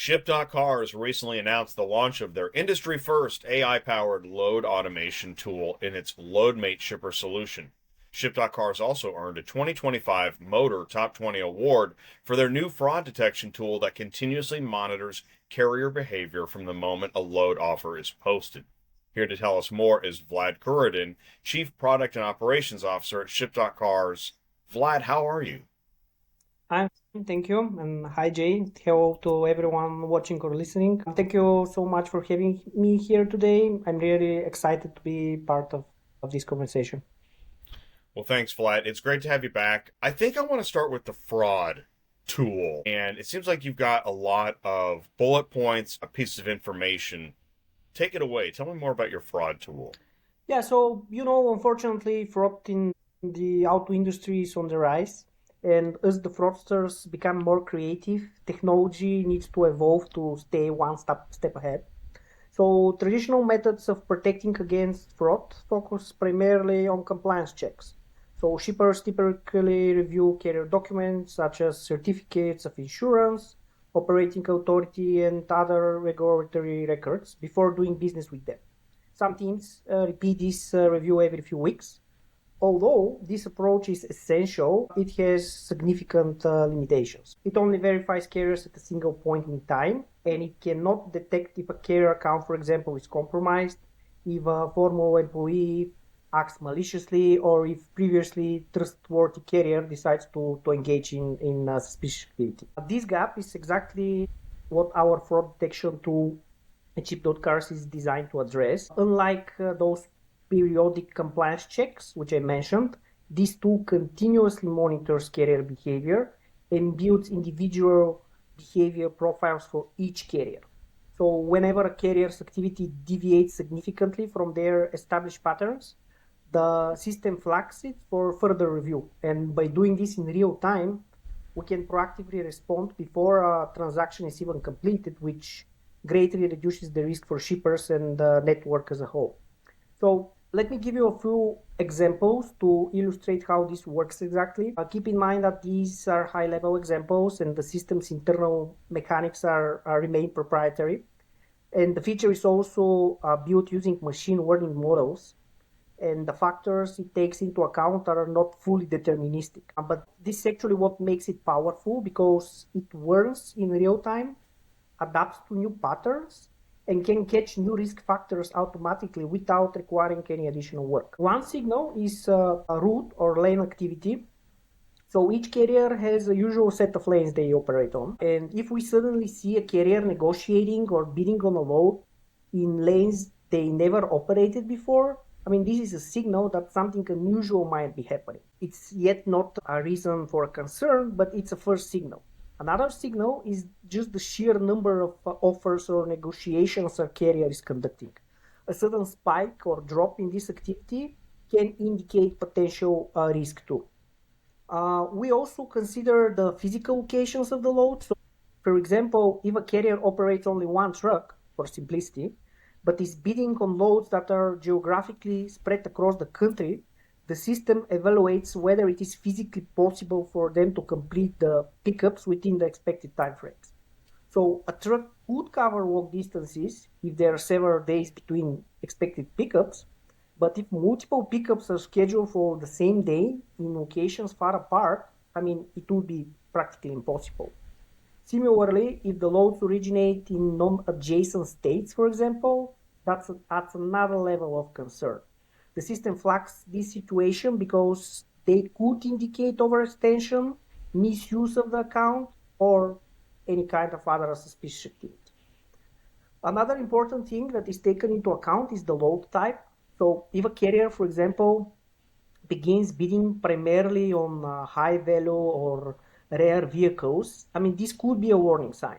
Ship.Cars recently announced the launch of their industry first AI powered load automation tool in its LoadMate shipper solution. Ship.Cars also earned a 2025 Motor Top 20 award for their new fraud detection tool that continuously monitors carrier behavior from the moment a load offer is posted. Here to tell us more is Vlad Kadurin, Chief Product and Operations Officer at Ship.Cars. Vlad, how are you? I'm fine, thank you. And hi, Jay. Hello to everyone watching or listening. Thank you so much for having me here today. I'm really excited to be part of this conversation. Well, thanks, Vlad. It's great to have you back. I think I want to start with the fraud tool. And it seems like you've got a lot of bullet points, a piece of information. Take it away. Tell me more about your fraud tool. Yeah, so, unfortunately, fraud in the auto industry is on the rise. And as the fraudsters become more creative, technology needs to evolve to stay one step ahead. So traditional methods of protecting against fraud focus primarily on compliance checks. So shippers typically review carrier documents such as certificates of insurance, operating authority, and other regulatory records before doing business with them. Some teams repeat this review every few weeks. Although this approach is essential, it has significant limitations. It only verifies carriers at a single point in time, and it cannot detect if a carrier account, for example, is compromised, if a former employee acts maliciously, or if previously trustworthy carrier decides to engage in suspicious activity. This gap is exactly what our fraud detection tool Ship.Cars is designed to address. Unlike those periodic compliance checks, which I mentioned, this tool continuously monitors carrier behavior and builds individual behavior profiles for each carrier. So whenever a carrier's activity deviates significantly from their established patterns, the system flags it for further review. And by doing this in real time, we can proactively respond before a transaction is even completed, which greatly reduces the risk for shippers and the network as a whole. So let me give you a few examples to illustrate how this works exactly. Keep in mind that these are high-level examples and the system's internal mechanics remain proprietary. And the feature is also built using machine learning models, and the factors it takes into account are not fully deterministic. But this is actually what makes it powerful, because it learns in real time, adapts to new patterns, and can catch new risk factors automatically without requiring any additional work. One signal is a route or lane activity. So each carrier has a usual set of lanes they operate on. And if we suddenly see a carrier negotiating or bidding on a load in lanes they never operated before, this is a signal that something unusual might be happening. It's yet not a reason for concern, but it's a first signal. Another signal is just the sheer number of offers or negotiations a carrier is conducting. A sudden spike or drop in this activity can indicate potential risk too. We also consider the physical locations of the load. So, for example, if a carrier operates only one truck, for simplicity, but is bidding on loads that are geographically spread across the country, the system evaluates whether it is physically possible for them to complete the pickups within the expected timeframes. So a truck could cover walk distances if there are several days between expected pickups, but if multiple pickups are scheduled for the same day in locations far apart, it would be practically impossible. Similarly, if the loads originate in non-adjacent states, for example, that's another level of concern. The system flags this situation because they could indicate overextension, misuse of the account, or any kind of other suspicious activity. Another important thing that is taken into account is the load type. So if a carrier, for example, begins bidding primarily on high value or rare vehicles, this could be a warning sign.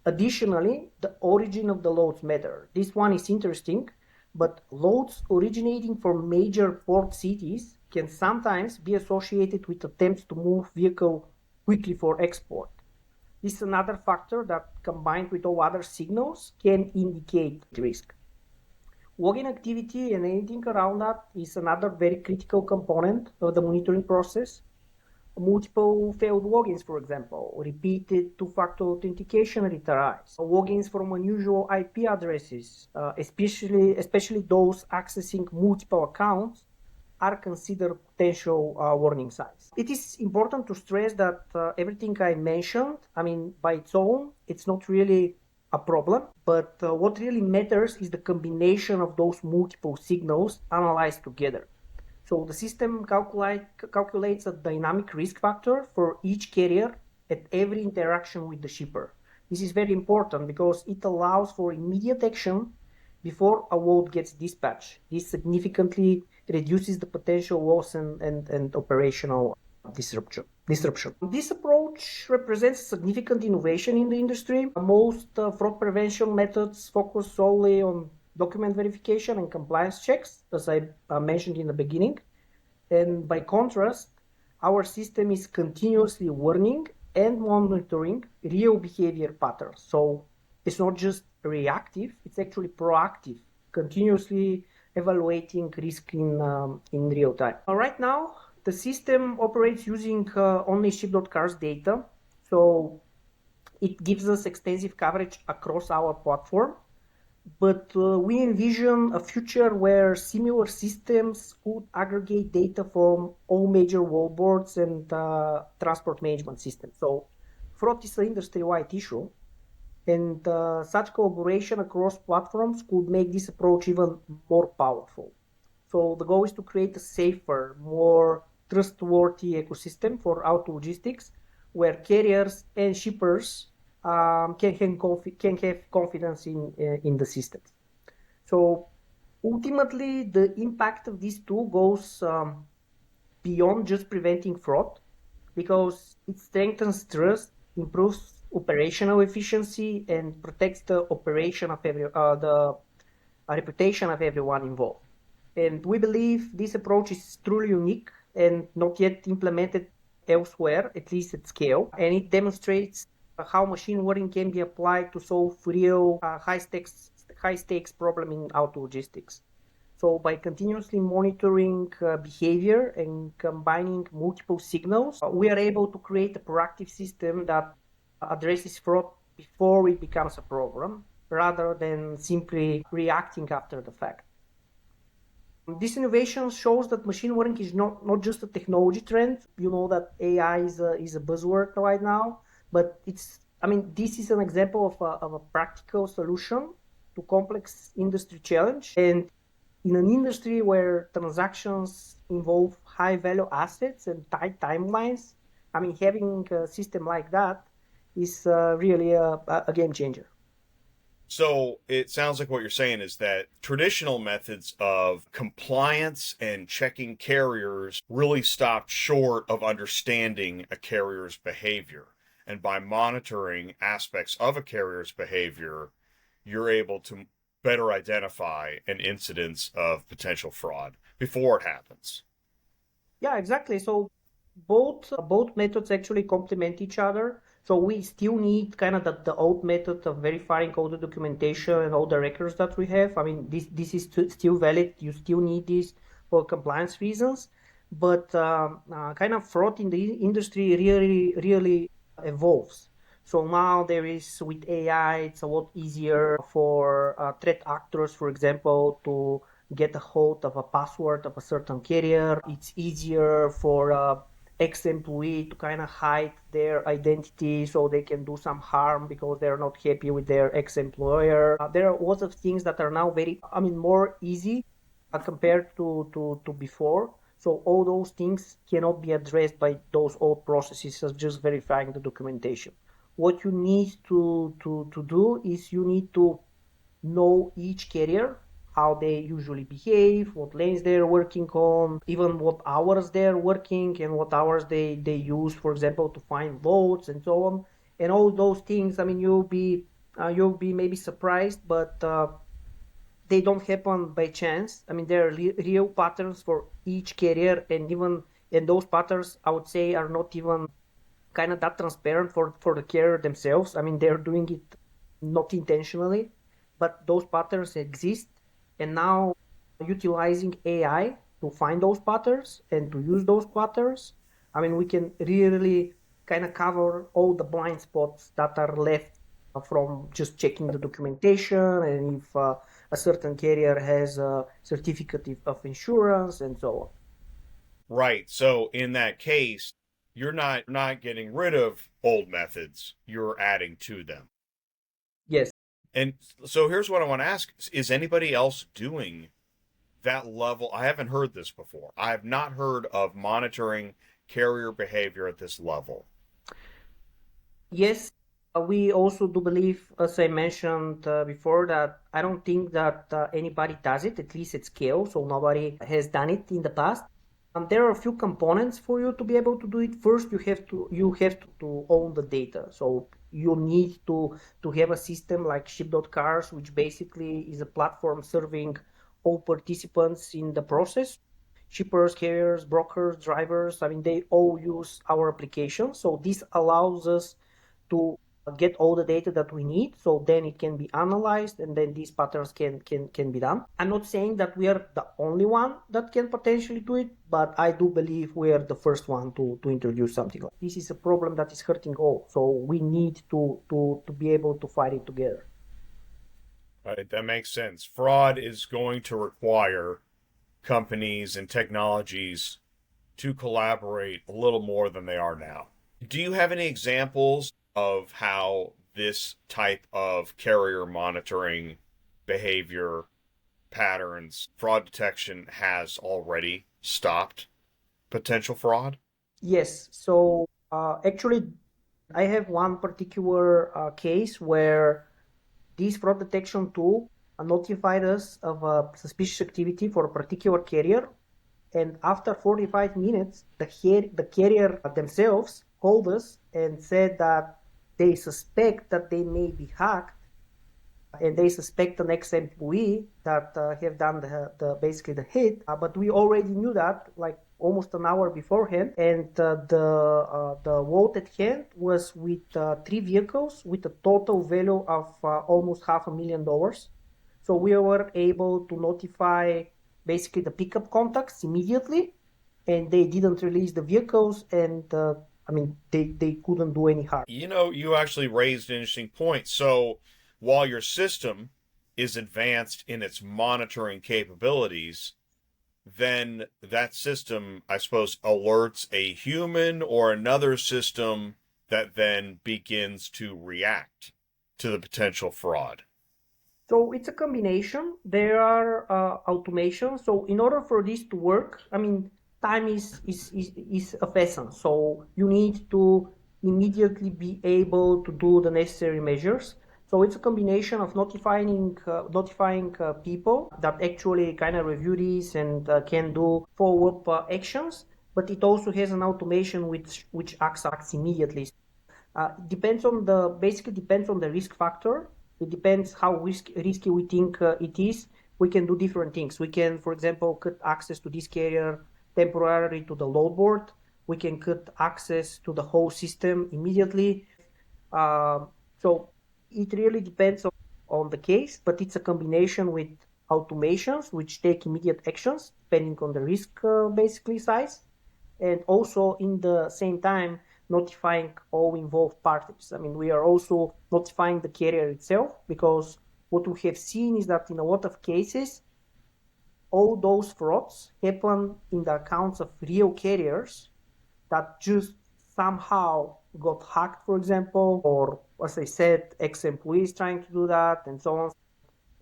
Additionally, the origin of the loads matter. This one is interesting, but loads originating from major port cities can sometimes be associated with attempts to move vehicle quickly for export. This is another factor that, combined with all other signals, can indicate risk. Login activity and anything around that is another very critical component of the monitoring process. multiple failed logins, for example, repeated two-factor authentication retries, logins from unusual IP addresses, especially those accessing multiple accounts, are considered potential warning signs. It is important to stress that everything I mentioned, by its own, it's not really a problem, but what really matters is the combination of those multiple signals analyzed together. So the system calculates a dynamic risk factor for each carrier at every interaction with the shipper. This is very important because it allows for immediate action before a load gets dispatched. This significantly reduces the potential loss and operational disruption. This approach represents significant innovation in the industry. Most fraud prevention methods focus solely on document verification and compliance checks, as I mentioned in the beginning. And by contrast, our system is continuously warning and monitoring real behavior patterns. So it's not just reactive, it's actually proactive, continuously evaluating risk in real time. Right now, the system operates using only Ship.Cars data. So it gives us extensive coverage across our platform. But we envision a future where similar systems could aggregate data from all major wallboards and transport management systems. So fraud is an industry-wide issue, and such collaboration across platforms could make this approach even more powerful. So the goal is to create a safer, more trustworthy ecosystem for auto logistics, where carriers and shippers can have confidence in the systems. So ultimately, the impact of these two goes beyond just preventing fraud, because it strengthens trust, improves operational efficiency, and protects the reputation of everyone involved. And we believe this approach is truly unique and not yet implemented elsewhere, at least at scale, and it demonstrates how machine learning can be applied to solve real high-stakes problem in auto logistics. So by continuously monitoring behavior and combining multiple signals, we are able to create a proactive system that addresses fraud before it becomes a problem, rather than simply reacting after the fact. This innovation shows that machine learning is not just a technology trend. You know that AI is a buzzword right now, but this is an example of a practical solution to complex industry challenge. And in an industry where transactions involve high value assets and tight timelines, having a system like that is really a game changer. So it sounds like what you're saying is that traditional methods of compliance and checking carriers really stopped short of understanding a carrier's behavior. And by monitoring aspects of a carrier's behavior, you're able to better identify an incidence of potential fraud before it happens. Yeah, exactly. So both methods actually complement each other. So we still need kind of the old method of verifying all the documentation and all the records that we have. This is still valid. You still need this for compliance reasons. But kind of fraud in the industry really evolves. So now with AI, it's a lot easier for threat actors, for example, to get a hold of a password of a certain carrier. It's easier for ex-employee to kind of hide their identity so they can do some harm because they're not happy with their ex-employer. There are lots of things that are now more easy compared to before. So all those things cannot be addressed by those old processes of just verifying the documentation. What you need to do is you need to know each carrier, how they usually behave, what lanes they're working on, even what hours they're working and what hours they use, for example, to find loads and so on. And all those things, you'll be maybe surprised, but they don't happen by chance. There are real patterns for each carrier, and those patterns, I would say, are not even kind of that transparent for the carrier themselves. They're doing it not intentionally, but those patterns exist. And now utilizing AI to find those patterns and to use those patterns, I mean, we can really kind of cover all the blind spots that are left from just checking the documentation and if a certain carrier has a certificate of insurance and so on. Right. So in that case, you're not getting rid of old methods, you're adding to them. Yes. And so here's what I want to ask. Is anybody else doing that level? I haven't heard this before. I have not heard of monitoring carrier behavior at this level. Yes, we also do believe, as I mentioned before, that I don't think that anybody does it, at least at scale. So nobody has done it in the past. There are a few components for you to be able to do it. First, you have to own the data. So you need to have a system like Ship.Cars, which basically is a platform serving all participants in the process. Shippers, carriers, brokers, drivers, I mean, they all use our application. So this allows us to get all the data that we need, so then it can be analyzed and then these patterns can be done. I'm not saying that we are the only one that can potentially do it, but I do believe we are the first one to introduce something like this. Is a problem that is hurting all, so we need to be able to fight it together. Right, that makes sense. Fraud is going to require companies and technologies to collaborate a little more than they are now. Do you have any examples of how this type of carrier monitoring behavior patterns, fraud detection has already stopped potential fraud? Yes, so actually I have one particular case where this fraud detection tool notified us of a suspicious activity for a particular carrier. And after 45 minutes, the carrier themselves called us and said that they suspect that they may be hacked and they suspect an ex-employee that have done basically the hit. But we already knew that like almost an hour beforehand, and the vault at hand was with 3 vehicles with a total value of almost $500,000. So we were able to notify basically the pickup contacts immediately, and they didn't release the vehicles, and I mean they couldn't do any harm. You know, you actually raised an interesting point. So while your system is advanced in its monitoring capabilities, then that system, I suppose, alerts a human or another system that then begins to react to the potential fraud. So it's a combination. There are automations. So in order for this to work, I mean, time is of essence. So you need to immediately be able to do the necessary measures. So it's a combination of notifying people that actually kind of review this and can do follow-up actions. But it also has an automation which acts immediately. Depends on the basically depends on the risk factor. It depends how risky we think it is. We can do different things. We can, for example, cut access to this carrier temporarily to the load board. We can cut access to the whole system immediately. So it really depends on the case, but it's a combination with automations which take immediate actions depending on the risk basically size, and also in the same time notifying all involved parties. I mean, we are also notifying the carrier itself, because what we have seen is that in a lot of cases, all those frauds happen in the accounts of real carriers that just somehow got hacked, for example, or as I said, ex-employees trying to do that, and so on.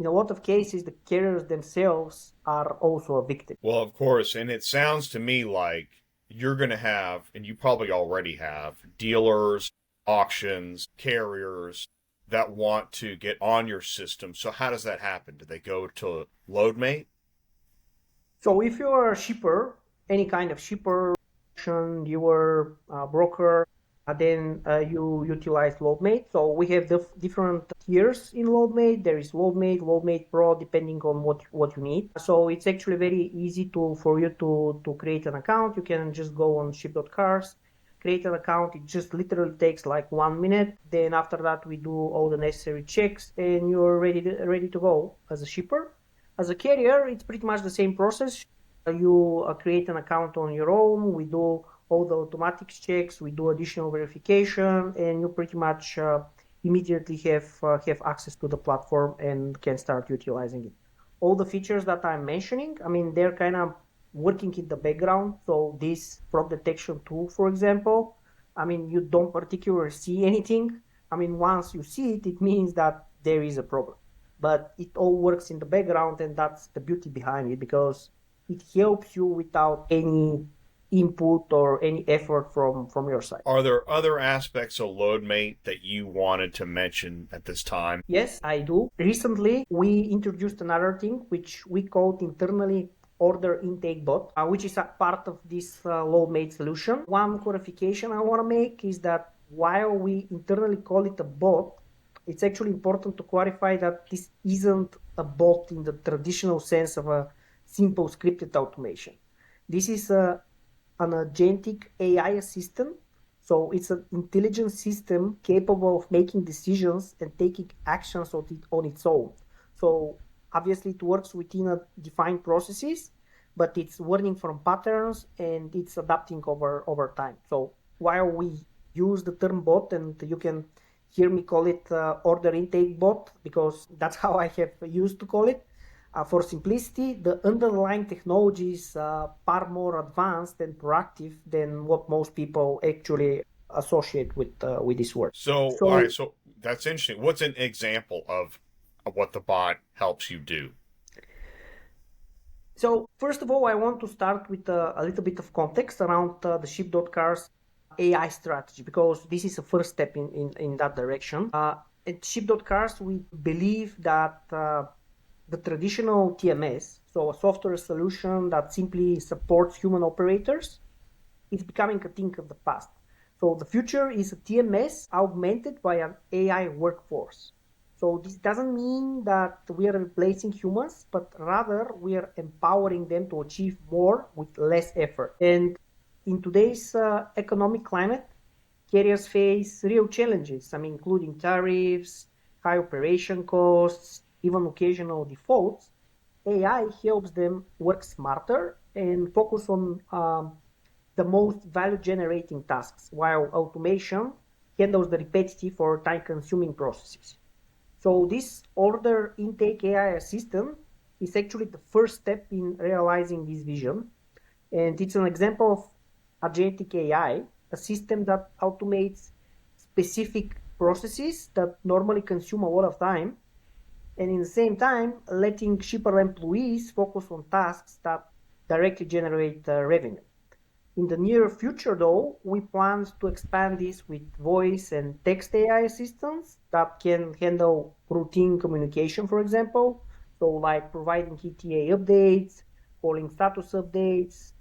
In a lot of cases, the carriers themselves are also a victim. Well, of course, and it sounds to me like you're going to have, and you probably already have, dealers, auctions, carriers that want to get on your system. So how does that happen? Do they go to LoadMate? So if you're a shipper, any kind of shipper, dealer, broker, then you utilize LoadMate. So we have different tiers in LoadMate. There is LoadMate, LoadMate Pro, depending on what you need. So it's actually very easy for you to create an account. You can just go on Ship.Cars, create an account. It just literally takes like 1 minute. Then after that, we do all the necessary checks, and you're ready to go as a shipper. As a carrier, it's pretty much the same process. You create an account on your own. We do all the automatic checks, we do additional verification, and you pretty much immediately have access to the platform and can start utilizing it. All the features that I'm mentioning, I mean, they're kind of working in the background. So this fraud detection tool, for example, I mean, you don't particularly see anything. I mean, once you see it, it means that there is a problem. But it all works in the background, and that's the beauty behind it, because it helps you without any input or any effort from your side. Are there other aspects of LoadMate that you wanted to mention at this time? Yes, I do. Recently, we introduced another thing which we called internally order intake bot, which is a part of this LoadMate solution. One clarification I want to make is that while we internally call it a bot, it's actually important to clarify that this isn't a bot in the traditional sense of a simple scripted automation. This is an agentic AI assistant. So it's an intelligent system capable of making decisions and taking actions on its own. So obviously it works within a defined processes, but it's learning from patterns and it's adapting over time. So while we use the term bot, and you can hear me call it order intake bot because that's how I have used to call it. For simplicity, the underlying technology is far more advanced and proactive than what most people actually associate with this word. So, all right, so that's interesting. What's an example of what the bot helps you do? So first of all, I want to start with a little bit of context around the Ship.Cars AI strategy, because this is a first step in that direction. At Ship.Cars, we believe that the traditional TMS, so a software solution that simply supports human operators, is becoming a thing of the past. So the future is a TMS augmented by an AI workforce. So this doesn't mean that we are replacing humans, but rather we are empowering them to achieve more with less effort. And in today's economic climate, carriers face real challenges, I mean, including tariffs, high operation costs, even occasional defaults. AI helps them work smarter and focus on the most value-generating tasks, while automation handles the repetitive or time-consuming processes. So this order intake AI assistant is actually the first step in realizing this vision. And it's an example of agentic AI, a system that automates specific processes that normally consume a lot of time, and in the same time, letting shipper employees focus on tasks that directly generate revenue. In the near future, though, we plan to expand this with voice and text AI assistants that can handle routine communication, for example. So, like providing ETA updates, calling status updates,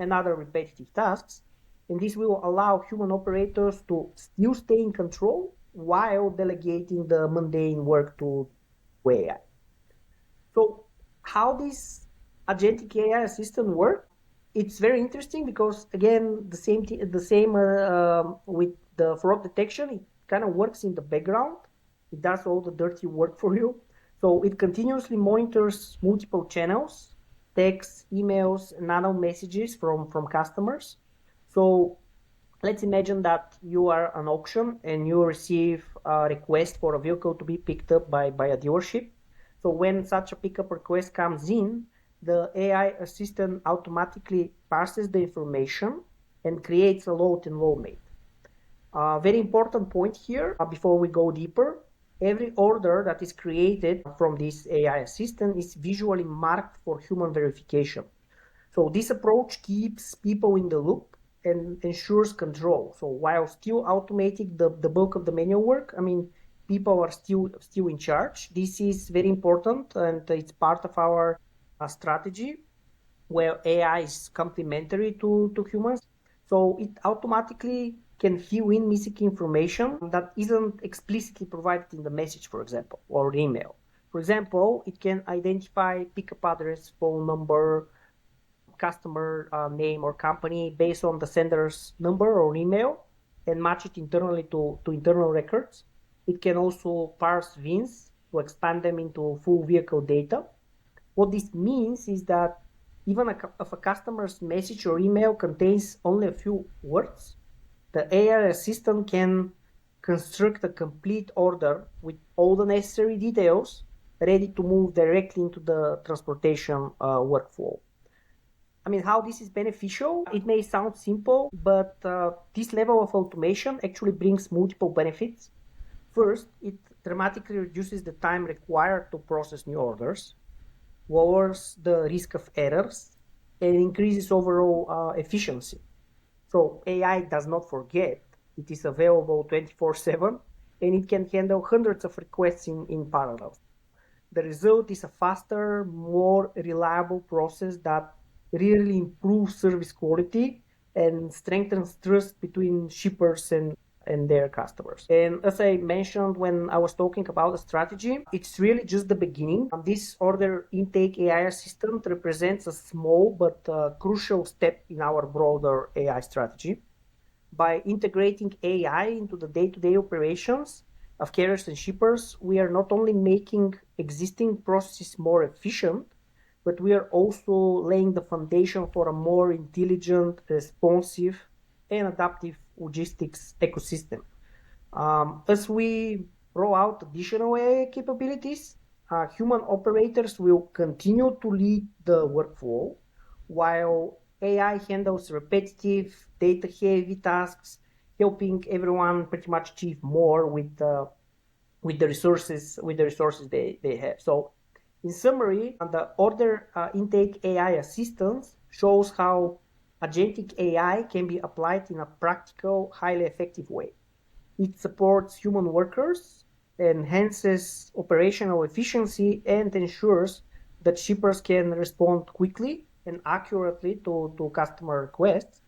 and other repetitive tasks. And this will allow human operators to still stay in control while delegating the mundane work to AI. So, how this agentic AI assistant work? It's very interesting because again, the same with the fraud detection. It kind of works in the background. It does all the dirty work for you. So it continuously monitors multiple channels, texts, emails, and other messages from customers. So let's imagine that you are an auction and you receive a request for a vehicle to be picked up by a dealership. So when such a pickup request comes in, the AI assistant automatically parses the information and creates a load and LoadMate. Very important point here, before we go deeper, every order that is created from this AI assistant is visually marked for human verification. So this approach keeps people in the loop and ensures control. So while still automating the bulk of the manual work, I mean, people are still in charge. This is very important, and it's part of our strategy where AI is complementary to humans. So it automatically can fill in missing information that isn't explicitly provided in the message, for example, or email. For example, it can identify pickup address, phone number, customer name or company based on the sender's number or email and match it internally to internal records. It can also parse VINs to expand them into full vehicle data. What this means is that Even if a customer's message or email contains only a few words, the AI assistant can construct a complete order with all the necessary details ready to move directly into the transportation workflow. I mean, how this is beneficial, it may sound simple, but this level of automation actually brings multiple benefits. First, it dramatically reduces the time required to process new orders, lowers the risk of errors, and increases overall efficiency. So AI does not forget. It is available 24/7, and it can handle hundreds of requests in parallel. The result is a faster, more reliable process that really improves service quality and strengthens trust between shippers and their customers. And as I mentioned when I was talking about the strategy, it's really just the beginning. This order intake AI assistant represents a small but crucial step in our broader AI strategy. By integrating AI into the day-to-day operations of carriers and shippers, we are not only making existing processes more efficient, but we are also laying the foundation for a more intelligent, responsive, and adaptive logistics ecosystem. As we roll out additional AI capabilities, human operators will continue to lead the workflow, while AI handles repetitive, data-heavy tasks, helping everyone pretty much achieve more with the resources they have. So, in summary, the order intake AI assistance shows how agentic AI can be applied in a practical, highly effective way. It supports human workers, enhances operational efficiency, and ensures that shippers can respond quickly and accurately to customer requests.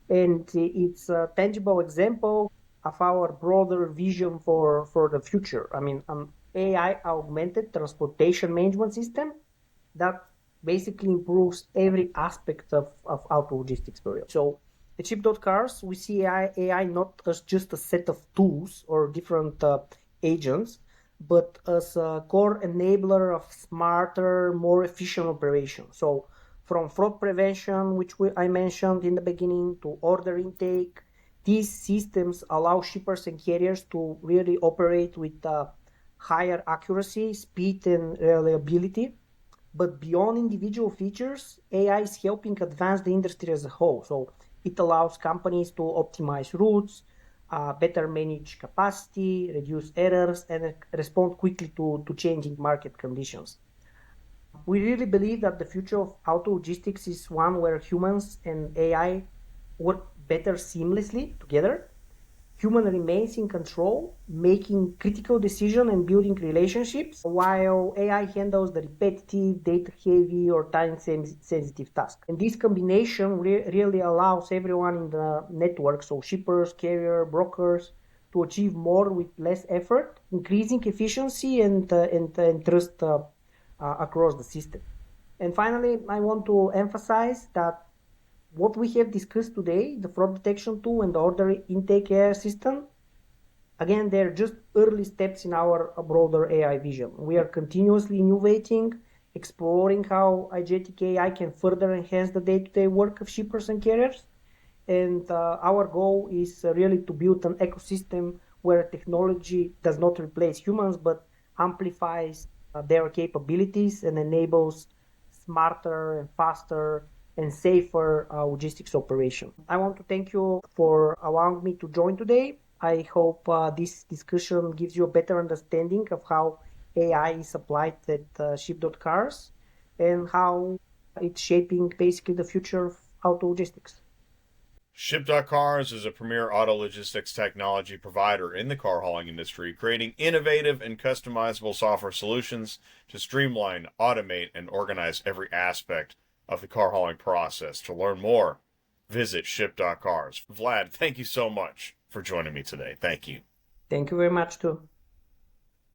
And it's a tangible example of our broader vision for the future. I mean, an AI augmented transportation management system that basically improves every aspect of auto logistics experience. So at Ship.Cars, we see AI not as just a set of tools or different agents, but as a core enabler of smarter, more efficient operations. So from fraud prevention, which I mentioned in the beginning, to order intake, these systems allow shippers and carriers to really operate with higher accuracy, speed, and reliability. But beyond individual features, AI is helping advance the industry as a whole. So it allows companies to optimize routes, better manage capacity, reduce errors, and respond quickly to changing market conditions. We really believe that the future of auto logistics is one where humans and AI work better seamlessly together. Human remains in control, making critical decisions and building relationships, while AI handles the repetitive, data-heavy, or time-sensitive tasks. And this combination really allows everyone in the network, so shippers, carrier, brokers, to achieve more with less effort, increasing efficiency and trust across the system. And finally, I want to emphasize that what we have discussed today, the fraud detection tool and the order intake AI system, again, they're just early steps in our broader AI vision. We are continuously innovating, exploring how agentic AI can further enhance the day-to-day work of shippers and carriers. And our goal is really to build an ecosystem where technology does not replace humans, but amplifies their capabilities and enables smarter and faster and safer logistics operation. I want to thank you for allowing me to join today. I hope this discussion gives you a better understanding of how AI is applied at Ship.Cars and how it's shaping basically the future of auto logistics. Ship.Cars is a premier auto logistics technology provider in the car hauling industry, creating innovative and customizable software solutions to streamline, automate, and organize every aspect of the car hauling process. To learn more, visit Ship.Cars. Vlad, thank you so much for joining me today. Thank you. Thank you very much, too.